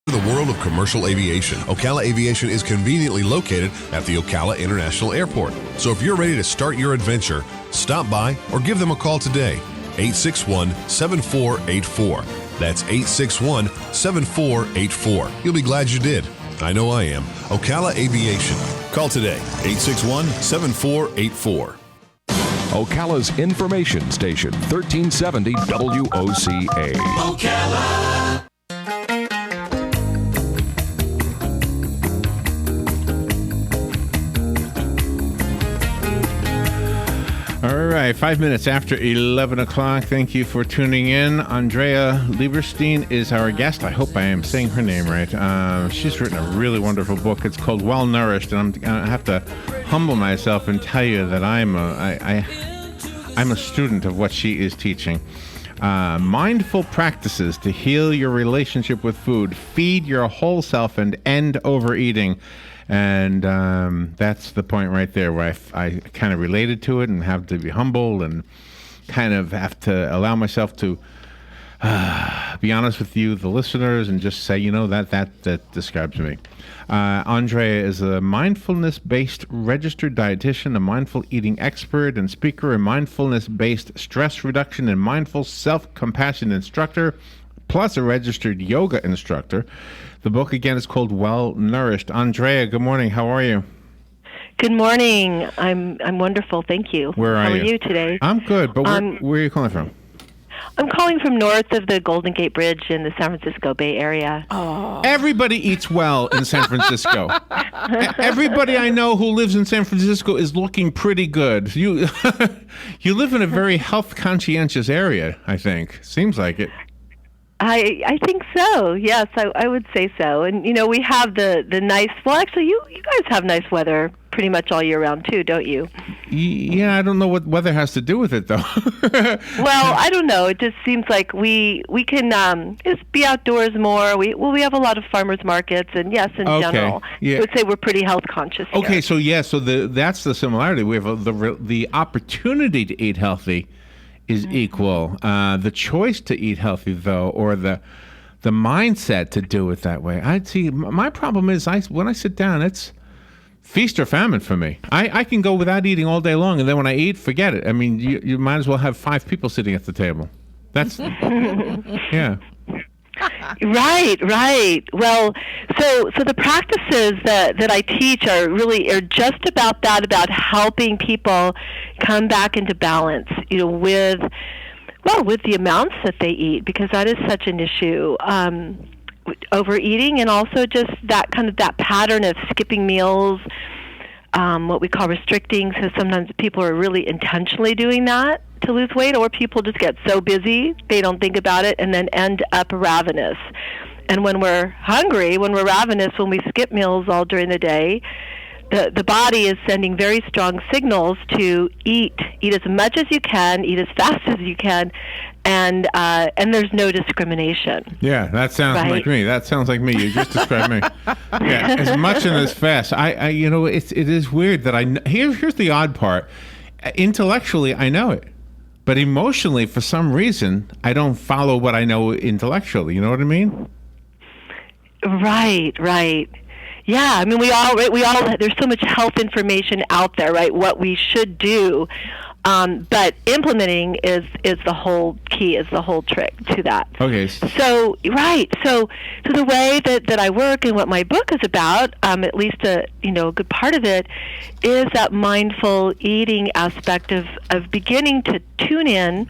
The world of commercial aviation. Ocala Aviation is conveniently located at the Ocala International Airport. So if you're ready to start your adventure, stop by or give them a call today. 861-7484. That's 861-7484. You'll be glad you did. I know I am. Ocala Aviation. Call today. 861-7484. Ocala's information station, 1370 WOCA. Ocala. All right, 5 minutes after 11 o'clock. Thank you for tuning in. Andrea Lieberstein is our guest. I hope I am saying her name right. She's written a really wonderful book. It's called Well Nourished, and I have to humble myself and tell you that I'm a student of what she is teaching. Mindful practices to heal your relationship with food, feed your whole self, and end overeating. And that's the point right there where I kind of related to it and have to be humble and kind of have to allow myself to be honest with you, the listeners, and just say, that describes me. Andrea is a mindfulness-based registered dietitian, a mindful eating expert and speaker, a mindfulness-based stress reduction and mindful self-compassion instructor, plus a registered yoga instructor. The book, again, is called Well Nourished. Andrea, good morning. How are you? Good morning. I'm wonderful. Thank you. How are you today? I'm good, but where are you calling from? I'm calling from north of the Golden Gate Bridge in the San Francisco Bay Area. Oh. Everybody eats well in San Francisco. Everybody I know who lives in San Francisco is looking pretty good. You live in a very health conscientious area, I think. Seems like it. I think so. Yes, I would say so. And we have the nice. Well, actually, you guys have nice weather pretty much all year round too, don't you? Yeah, I don't know what weather has to do with it though. Well, I don't know. It just seems like we can just be outdoors more. We have a lot of farmers markets, and yes, in general, I would say we're pretty health conscious here. Okay, so that's the similarity. We have the opportunity to eat healthy is equal. The choice to eat healthy, though, or the mindset to do it that way. I'd see. My problem is, when I sit down, it's feast or famine for me. I can go without eating all day long, and then when I eat, forget it. I mean, you might as well have 5 people sitting at the table. That's yeah. Right. Well, so the practices that I teach are just about that, about helping people come back into balance, with the amounts that they eat, because that is such an issue. Overeating, and also just that pattern of skipping meals, what we call restricting. So sometimes people are really intentionally doing that to lose weight, or people just get so busy they don't think about it and then end up ravenous. And when we're hungry, when we're ravenous, when we skip meals all during the day, the body is sending very strong signals to eat as much as you can, eat as fast as you can, and there's no discrimination. Yeah, that sounds like me. That sounds like me. You just described me. Yeah, as much and as fast. It is weird that here's the odd part. Intellectually, I know it. But emotionally, for some reason, I don't follow what I know intellectually. You know what I mean? Right. Yeah, I mean, we all. There's so much health information out there, right? What we should do, but implementing is the whole key, is the whole trick to that. Okay. So the way that I work and what my book is about, at least a good part of it, is that mindful eating aspect of beginning to tune in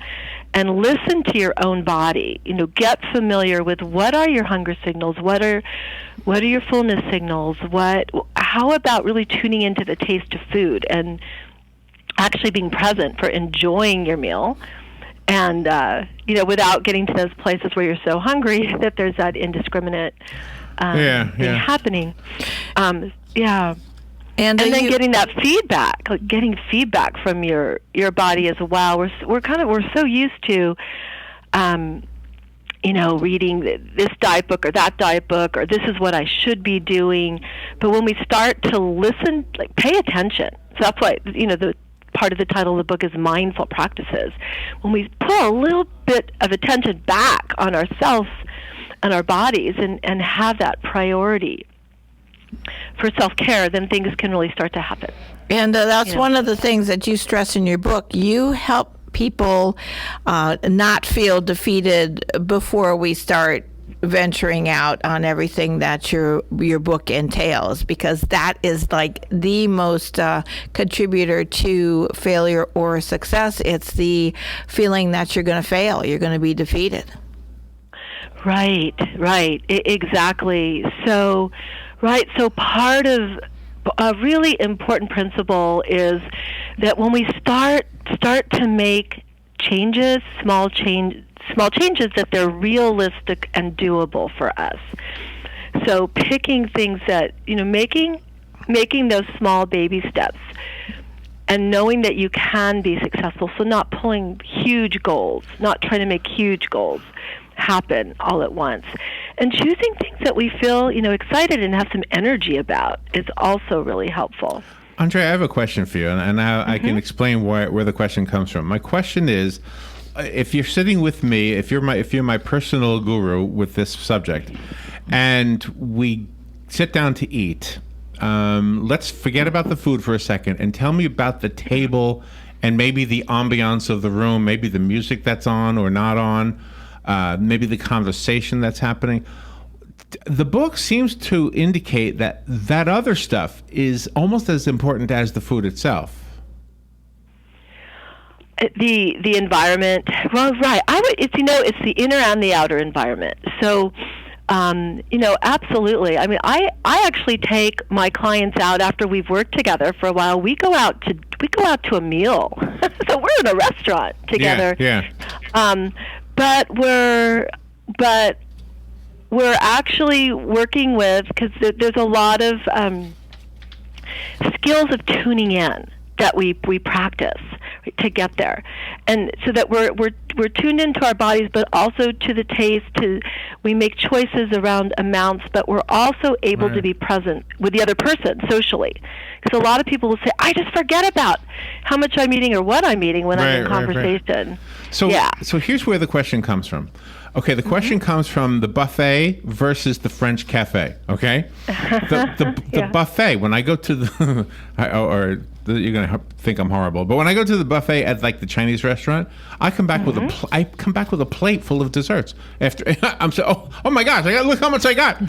and listen to your own body. Get familiar with what are your hunger signals, what are your fullness signals, how about really tuning into the taste of food and actually being present for enjoying your meal, and without getting to those places where you're so hungry that there's that indiscriminate thing happening. And then getting that feedback, getting feedback from your body as well. We're so used to, reading this diet book or that diet book, or this is what I should be doing. But when we start to listen, pay attention. So that's why the part of the title of the book is Mindful Practices. When we pull a little bit of attention back on ourselves, and our bodies and have that priority for self-care, then things can really start to happen. And that's one of the things that you stress in your book. You help people not feel defeated before we start venturing out on everything that your book entails, because that is like the most contributor to failure or success. It's the feeling that you're going to fail, you're going to be defeated. Right, exactly. So part of a really important principle is that when we start to make changes, small changes, that they're realistic and doable for us. So picking things that, making those small baby steps and knowing that you can be successful. So not pulling huge goals, not trying to make huge goals happen all at once. And choosing things that we feel, excited and have some energy about is also really helpful. Andrea, I have a question for you, and I can explain where the question comes from. My question is, if you're sitting with me, if you're my personal guru with this subject, and we sit down to eat, let's forget about the food for a second and tell me about the table and maybe the ambiance of the room, maybe the music that's on or not on, maybe the conversation that's happening. The book seems to indicate that other stuff is almost as important as the food itself. The environment, well, right. It's the inner and the outer environment. So, absolutely. I mean, I actually take my clients out after we've worked together for a while. We go out to a meal. So we're in a restaurant together. Yeah. But we're actually working with, because there's a lot of skills of tuning in that we practice to get there, and so that we're tuned into our bodies, but also to the taste. We make choices around amounts, but we're also able to be present with the other person socially. Because a lot of people will say, "I just forget about how much I'm eating or what I'm eating when I'm in conversation." Right. So here's where the question comes from. Okay, the question comes from the buffet versus the French cafe. Okay, the buffet. When I go to the, you're gonna think I'm horrible, but when I go to the buffet at like the Chinese restaurant, I come back with a plate full of desserts. After I'm so oh my gosh, look how much I got.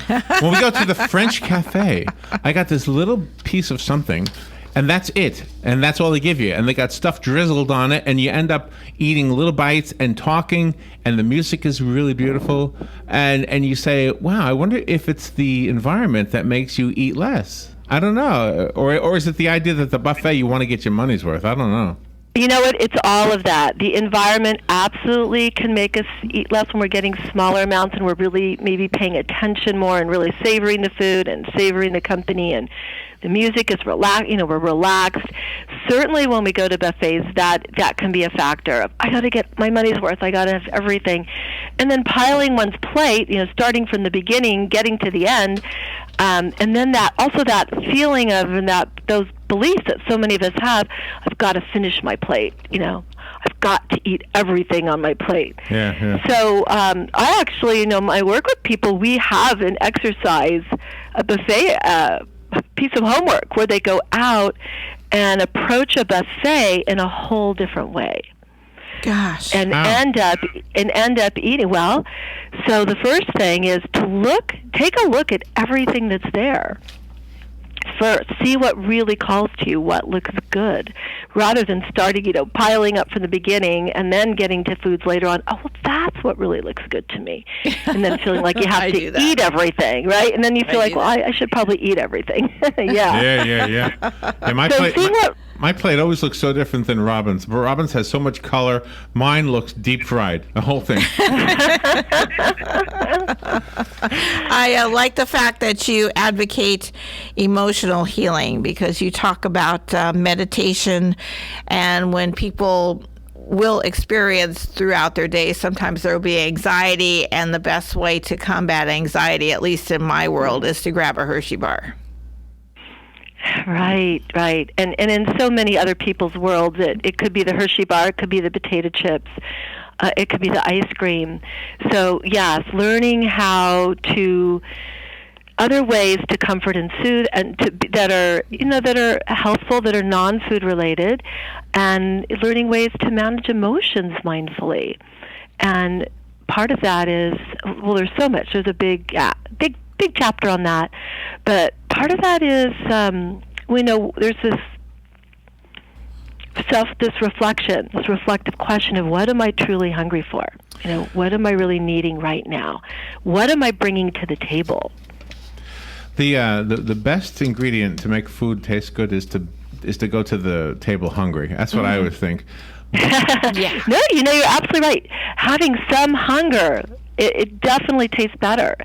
When we go to the French cafe, I got this little piece of something. And that's it. And that's all they give you. And they got stuff drizzled on it. And you end up eating little bites and talking. And the music is really beautiful. And you say, wow, I wonder if it's the environment that makes you eat less. I don't know. Or is it the idea that the buffet, you want to get your money's worth? I don't know. You know what? It's all of that. The environment absolutely can make us eat less when we're getting smaller amounts and we're really maybe paying attention more and really savoring the food and savoring the company, and the music is relaxed. We're relaxed. Certainly, when we go to buffets, that can be a factor of, I got to get my money's worth. I got to have everything, and then piling one's plate. Starting from the beginning, getting to the end, and then that feeling of those beliefs that so many of us have. I've got to finish my plate. I've got to eat everything on my plate. Yeah. So I actually, I work with people. We have an exercise, a buffet piece of homework where they go out and approach a buffet in a whole different way. Gosh. And end up eating well. So the first thing is to take a look at everything that's there. First, see what really calls to you, what looks good, rather than starting, piling up from the beginning and then getting to foods later on. Oh, well, that's what really looks good to me, and then feeling like you have to eat everything, right? And then you feel like, well, I should probably eat everything. Yeah. My plate always looks so different than Robin's. But Robin's has so much color. Mine looks deep fried, the whole thing. I like the fact that you advocate emotional healing, because you talk about meditation, and when people will experience throughout their day, sometimes there will be anxiety, and the best way to combat anxiety, at least in my world, is to grab a Hershey bar. Right. And in so many other people's worlds, it could be the Hershey bar, it could be the potato chips. It could be the ice cream. So yes, learning how to other ways to comfort and soothe, and that are healthful, that are non-food related, and learning ways to manage emotions mindfully. And part of that is, well, there's so much. There's a big chapter on that, but part of that is we know there's this reflection, this reflective question of what am I truly hungry for? What am I really needing right now? What am I bringing to the table? The best ingredient to make food taste good is to go to the table hungry. That's what I would think. Yeah. No, you're absolutely right. Having some hunger, it definitely tastes better.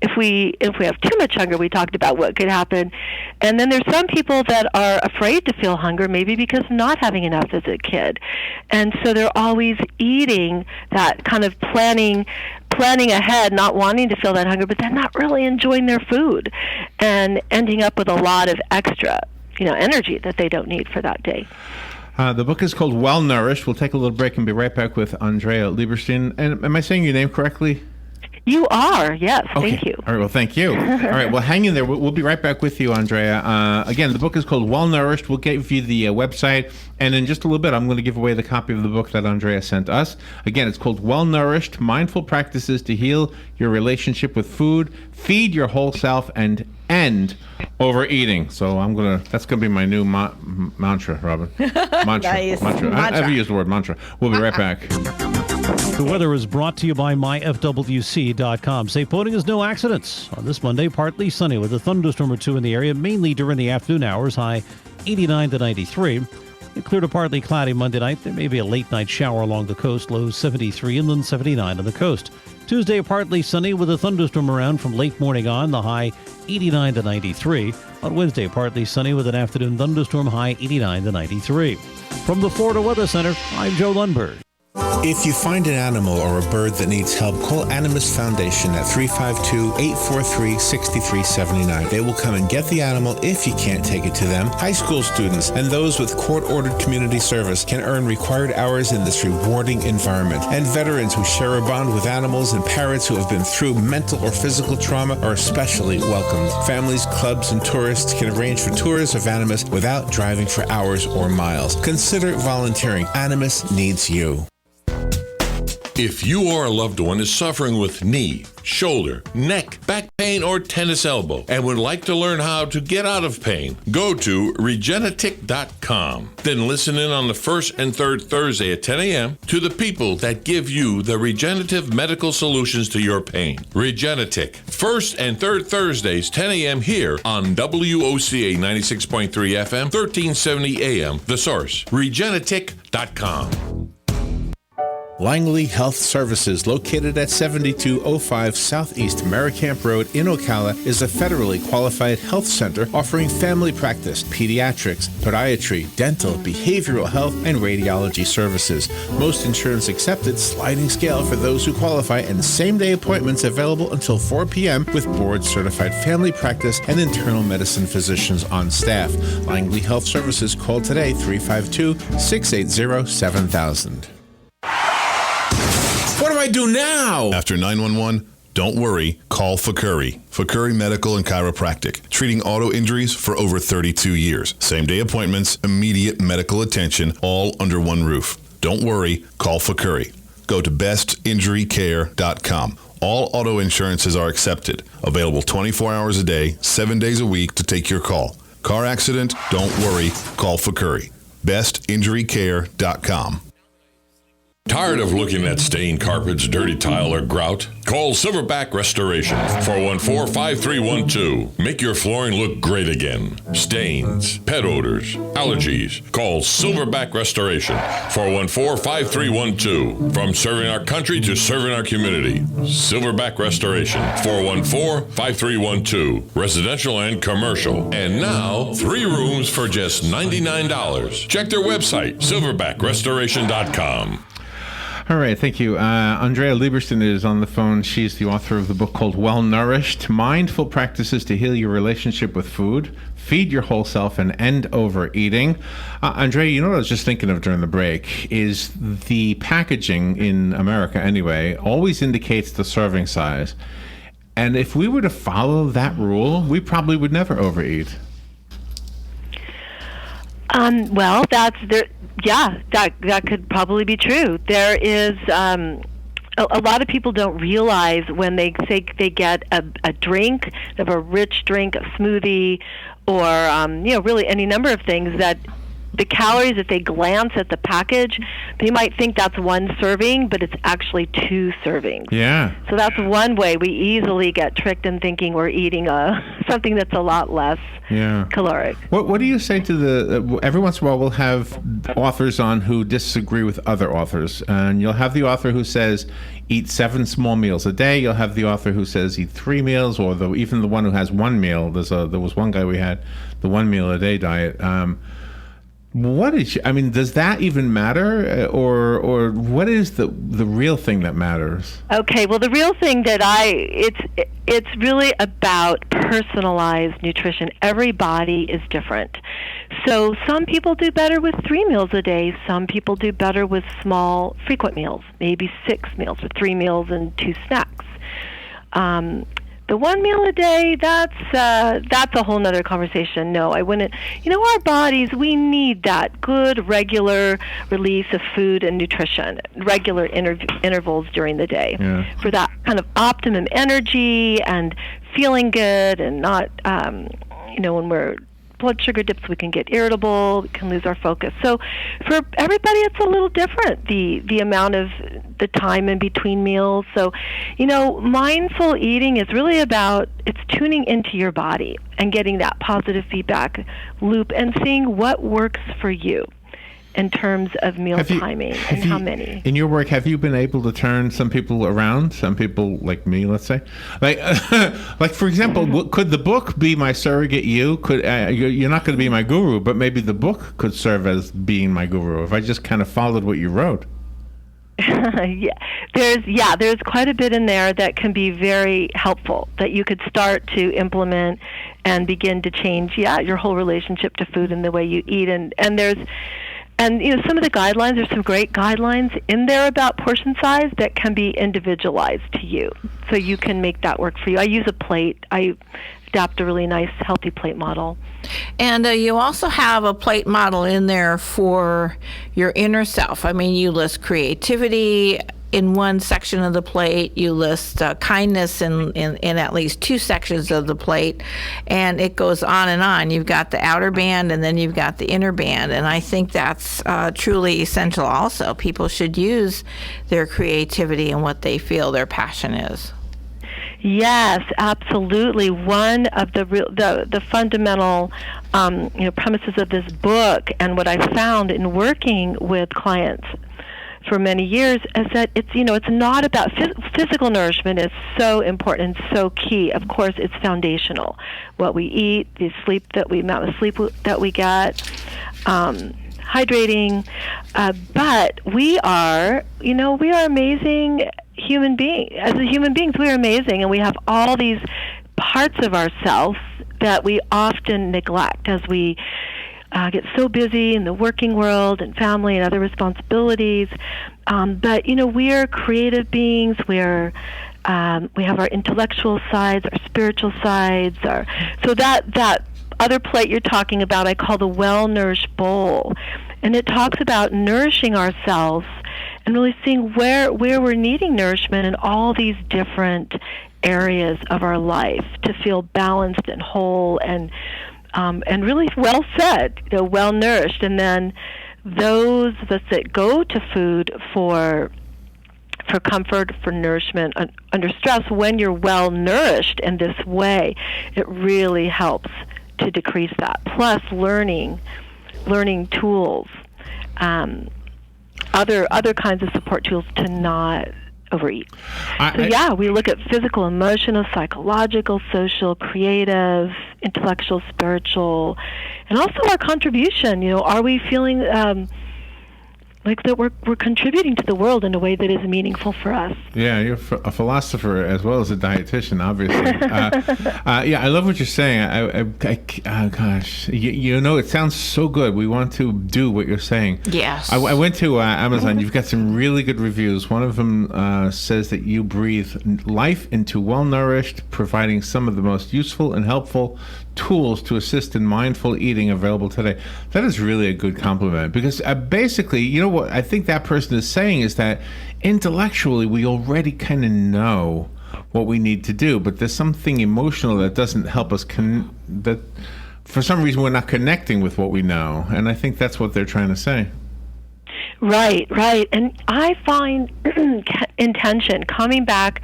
If we have too much hunger, we talked about what could happen. And then there's some people that are afraid to feel hunger, maybe because of not having enough as a kid. And so they're always eating, that kind of planning ahead, not wanting to feel that hunger, but then not really enjoying their food and ending up with a lot of extra, energy that they don't need for that day. The book is called Well Nourished. We'll take a little break and be right back with Andrea Lieberstein. And am I saying your name correctly? You are, yes. Okay. Thank you. All right, well, thank you. All right, well, hang in there. We'll be right back with you, Andrea. Again, the book is called Well Nourished. We'll give you the website, and in just a little bit, I'm going to give away the copy of the book that Andrea sent us. Again, it's called Well Nourished, Mindful Practices to Heal Your Relationship with Food, Feed Your Whole Self, and End Overeating. So that's going to be my new mantra, Robin. Mantra. Nice. Mantra. I've used the word mantra. We'll be right back. The weather is brought to you by myfwc.com. Safe boating is no accidents. On this Monday, partly sunny with a thunderstorm or two in the area, mainly during the afternoon hours, high 89 to 93. It clear to partly cloudy Monday night. There may be a late night shower along the coast, low 73, inland 79 on the coast. Tuesday, partly sunny with a thunderstorm around from late morning on, the high 89 to 93. On Wednesday, partly sunny with an afternoon thunderstorm, high 89 to 93. From the Florida Weather Center, I'm Joe Lundberg. If you find an animal or a bird that needs help, call Animist Foundation at 352-843-6379. They will come and get the animal if you can't take it to them. High school students and those with court-ordered community service can earn required hours in this rewarding environment. And veterans who share a bond with animals and parents who have been through mental or physical trauma are especially welcomed. Families, clubs, and tourists can arrange for tours of Animist without driving for hours or miles. Consider volunteering. Animist needs you. If you or a loved one is suffering with knee, shoulder, neck, back pain, or tennis elbow and would like to learn how to get out of pain, go to Regenetic.com. Then listen in on the first and third Thursday at 10 a.m. to the people that give you the regenerative medical solutions to your pain. Regenetic, first and third Thursdays, 10 a.m. here on WOCA 96.3 FM, 1370 AM. The Source, Regenetic.com. Langley Health Services, located at 7205 Southeast Merricamp Road in Ocala, is a federally qualified health center offering family practice, pediatrics, podiatry, dental, behavioral health, and radiology services. Most insurance accepted, sliding scale for those who qualify, and same-day appointments available until 4 p.m. with board-certified family practice and internal medicine physicians on staff. Langley Health Services, call today, 352-680-7000. What do I do now? After 911, don't worry, call Fakuri. Fakuri Medical and Chiropractic, treating auto injuries for over 32 years. Same-day appointments, immediate medical attention, all under one roof. Don't worry, call Fakuri. Go to bestinjurycare.com. All auto insurances are accepted. Available 24 hours a day, 7 days a week to take your call. Car accident? Don't worry, call Fakuri. bestinjurycare.com. Tired of looking at stained carpets, dirty tile, or grout? Call Silverback Restoration, 414-5312. Make your flooring look great again. Stains, pet odors, allergies. Call Silverback Restoration, 414-5312. From serving our country to serving our community. Silverback Restoration, 414-5312. Residential and commercial. And now, 3 rooms for just $99. Check their website, silverbackrestoration.com. All right, thank you. Andrea Lieberstein is on the phone. She's the author of the book called Well Nourished, Mindful Practices to Heal Your Relationship with Food, Feed Your Whole Self, and End Overeating. Andrea, you know what I was just thinking of during the break is the packaging in America anyway always indicates the serving size. And if we were to follow that rule, we probably would never overeat. Well, that could probably be true. There is a lot of people don't realize when they say they get a drink, of a rich drink, a smoothie, or really any number of things, that the calories, if they glance at the package, they might think that's one serving, but it's actually 2 servings. Yeah. So that's one way we easily get tricked in thinking we're eating something that's a lot less caloric. What do you say to the? Every once in a while, we'll have authors on who disagree with other authors, and you'll have the author who says eat 7 small meals a day. You'll have the author who says eat 3 meals, or even the one who has 1 meal. There was one guy we had the 1 meal a day diet. Does that even matter, or what is the real thing that matters? Okay, well, the real thing it's really about personalized nutrition. Every body is different. So some people do better with 3 meals a day. Some people do better with small, frequent meals, maybe 6 meals or 3 meals and 2 snacks. The 1 meal a day, that's a whole nother conversation. No, I wouldn't. Our bodies, we need that good, regular release of food and nutrition, regular intervals during the day for that kind of optimum energy and feeling good, and not, when we're blood sugar dips, we can get irritable, we can lose our focus. So for everybody, it's a little different, the amount of the time in between meals. So, mindful eating is really about, it's tuning into your body and getting that positive feedback loop and seeing what works for you in terms of meal timing and how many. In your work, have you been able to turn some people around? Some people like me, let's say, like for example, could the book be my surrogate you? Could you're not going to be my guru, but maybe the book could serve as being my guru if I just kind of followed what you wrote. There's quite a bit in there that can be very helpful that you could start to implement and begin to change your whole relationship to food and the way you eat, and some of the guidelines, there's some great guidelines in there about portion size that can be individualized to you, so you can make that work for you. I use a plate. I adapt a really nice, healthy plate model. And you also have a plate model in there for your inner self. I mean, you list creativity in one section of the plate, you list kindness in at least 2 sections of the plate, and it goes on and on. You've got the outer band, and then you've got the inner band, and I think that's truly essential also. People should use their creativity and what they feel their passion is. Yes, absolutely. One of the fundamental premises of this book, and what I found in working with clients for many years, is that it's not about physical nourishment is so important and so key. Of course, it's foundational. What we eat, the amount of sleep that we get, hydrating, but we are amazing human beings. As human beings, we are amazing, and we have all these parts of ourselves that we often neglect as we get so busy in the working world and family and other responsibilities. But we are creative beings. We have our intellectual sides, our spiritual sides. So that other plate you're talking about, I call the well-nourished bowl, and it talks about nourishing ourselves and really seeing where we're needing nourishment in all these different areas of our life to feel balanced and whole and really well fed, well nourished. And then those of us that go to food for comfort, for nourishment under stress, when you're well nourished in this way, it really helps to decrease that. Plus learning tools, other kinds of support tools to not overeat. We look at physical, emotional, psychological, social, creative, intellectual, spiritual, and also our contribution. Are we feeling like that we're contributing to the world in a way that is meaningful for us. Yeah, you're a philosopher as well as a dietitian, obviously. Yeah, I love what you're saying. Gosh, you know, it sounds so good. We want to do what you're saying. Yes. I went to Amazon. You've got some really good reviews. One of them says that you breathe life into well-nourished, providing some of the most useful and helpful tools to assist in mindful eating available today. That is really a good compliment, because basically, you know what I think that person is saying is that intellectually we already kind of know what we need to do, but there's something emotional that doesn't help us that for some reason we're not connecting with what we know, and I think that's what they're trying to say. Right. And I find intention, coming back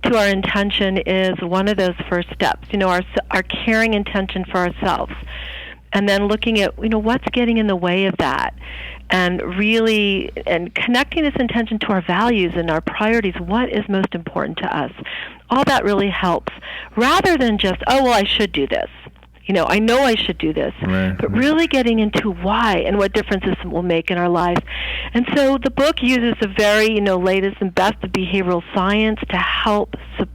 to our intention, is one of those first steps. You know, our caring intention for ourselves. And then looking at, you know, what's getting in the way of that. And really, and connecting this intention to our values and our priorities. What is most important to us? All that really helps. Rather than just, oh, well, I should do this. You know I should do this, but really getting into why and what difference this will make in our life. And so the book uses the very, you know, latest and best of behavioral science to help to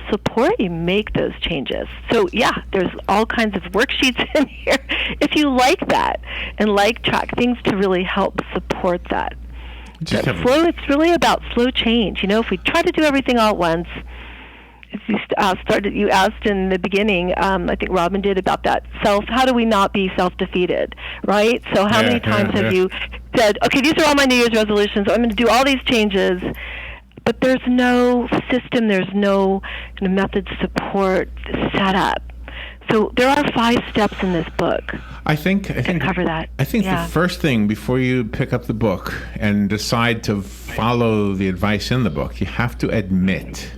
support you make those changes. So yeah, there's all kinds of worksheets in here if you like that and like track things to really help support that. It's really about slow change. You know, if we try to do everything all at once. If you asked in the beginning, I think Robin did, about that how do we not be self-defeated, right? So how many times have you said, okay, these are all my New Year's resolutions, I'm going to do all these changes, but there's no system, there's no kind of method support set up. So there are 5 steps in this book. I think cover that. I think the first thing before you pick up the book and decide to follow the advice in the book, you have to admit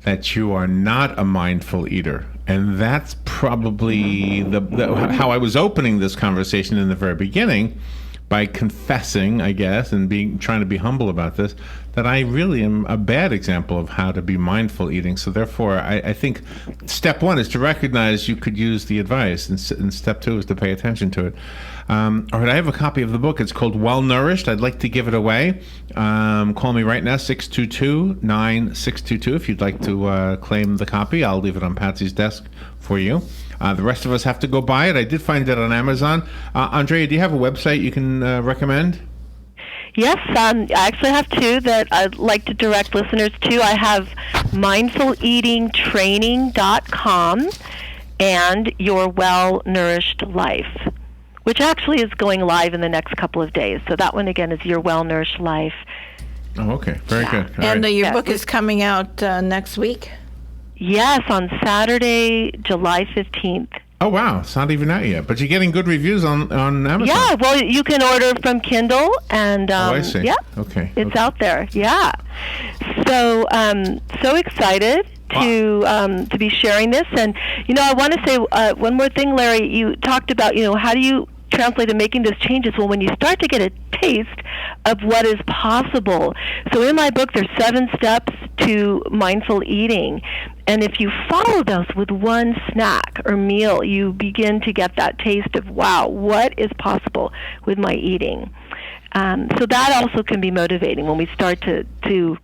that you are not a mindful eater. And that's probably how I was opening this conversation in the very beginning, by confessing, I guess, and trying to be humble about this, that I really am a bad example of how to be mindful eating. So therefore, I think step 1 is to recognize you could use the advice, and step 2 is to pay attention to it. All right, I have a copy of the book. It's called Well Nourished. I'd like to give it away. Call me right now, 622-9622, if you'd like to claim the copy. I'll leave it on Patsy's desk for you. The rest of us have to go buy it. I did find it on Amazon. Andrea, do you have a website you can recommend? Yes, I actually have 2 that I'd like to direct listeners to. I have mindfuleatingtraining.com and Your Well Nourished Life, which actually is going live in the next couple of days. So that one, again, is Your Well Nourished Life. Oh, okay. Very good. All and your book is coming out next week? Yes, on Saturday, July 15th. Oh, wow. It's not even out yet. But you're getting good reviews on Amazon. Yeah, well, you can order from Kindle. And, I see. Yeah, okay. It's out there. Yeah. So, so excited to be sharing this. And, you know, I want to say one more thing, Larry. You talked about, you know, how do you translate and making those changes? Well, when you start to get a taste of what is possible. So in my book, there's 7 steps to mindful eating. And if you follow those with one snack or meal, you begin to get that taste of, wow, what is possible with my eating? So that also can be motivating when we start to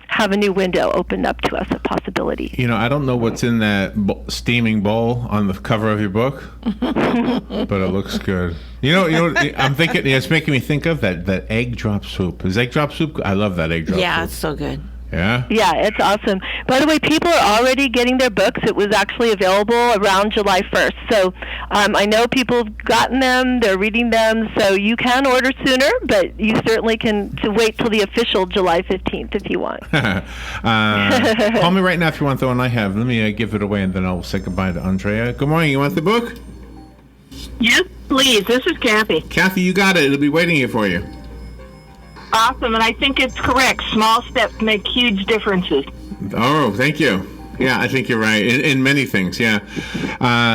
have a new window opened up to us of possibility. You know, I don't know what's in that steaming bowl on the cover of your book, but it looks good. You know, I'm thinking, it's making me think of that egg drop soup. Is egg drop soup? I love that egg drop soup. Yeah, it's so good. Yeah? Yeah, it's awesome. By the way, people are already getting their books. It was actually available around July 1st. So I know people have gotten them. They're reading them. So you can order sooner, but you certainly can wait till the official July 15th if you want. Call me right now if you want the one I have. Let me give it away, and then I'll say goodbye to Andrea. Good morning. You want the book? Yes, please. This is Kathy. Kathy, you got it. It'll be waiting here for you. Awesome, and I think it's correct. Small steps make huge differences. Oh, thank you. Yeah, I think you're right in many things. Yeah,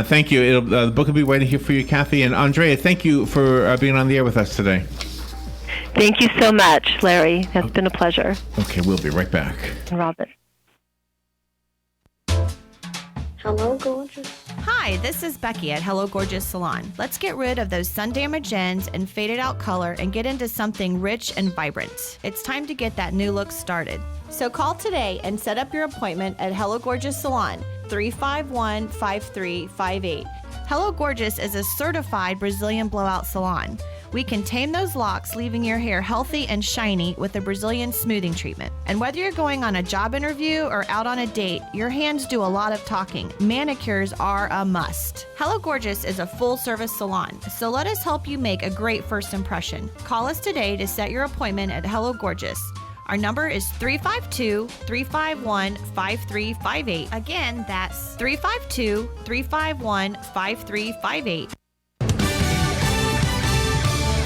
thank you. The book will be waiting here for you, Kathy. And Andrea, thank you for being on the air with us today. Thank you so much, Larry. It's been a pleasure. Okay, we'll be right back. And Robin. Hello, gorgeous. Hi, this is Becky at Hello Gorgeous Salon. Let's get rid of those sun-damaged ends and faded out color and get into something rich and vibrant. It's time to get that new look started. So call today and set up your appointment at Hello Gorgeous Salon, 351-5358. Hello Gorgeous is a certified Brazilian blowout salon. We can tame those locks, leaving your hair healthy and shiny with a Brazilian smoothing treatment. And whether you're going on a job interview or out on a date, your hands do a lot of talking. Manicures are a must. Hello Gorgeous is a full-service salon, so let us help you make a great first impression. Call us today to set your appointment at Hello Gorgeous. Our number is 352-351-5358. Again, that's 352-351-5358.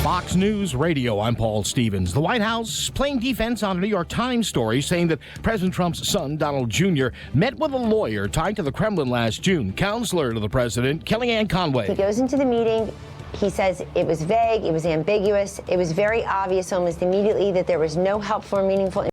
Fox News Radio, I'm Paul Stevens. The White House playing defense on a New York Times story saying that President Trump's son, Donald Jr., met with a lawyer tied to the Kremlin last June. Counselor to the president, Kellyanne Conway. He goes into the meeting. He says it was vague, it was ambiguous, it was very obvious almost immediately that there was no helpful or meaningful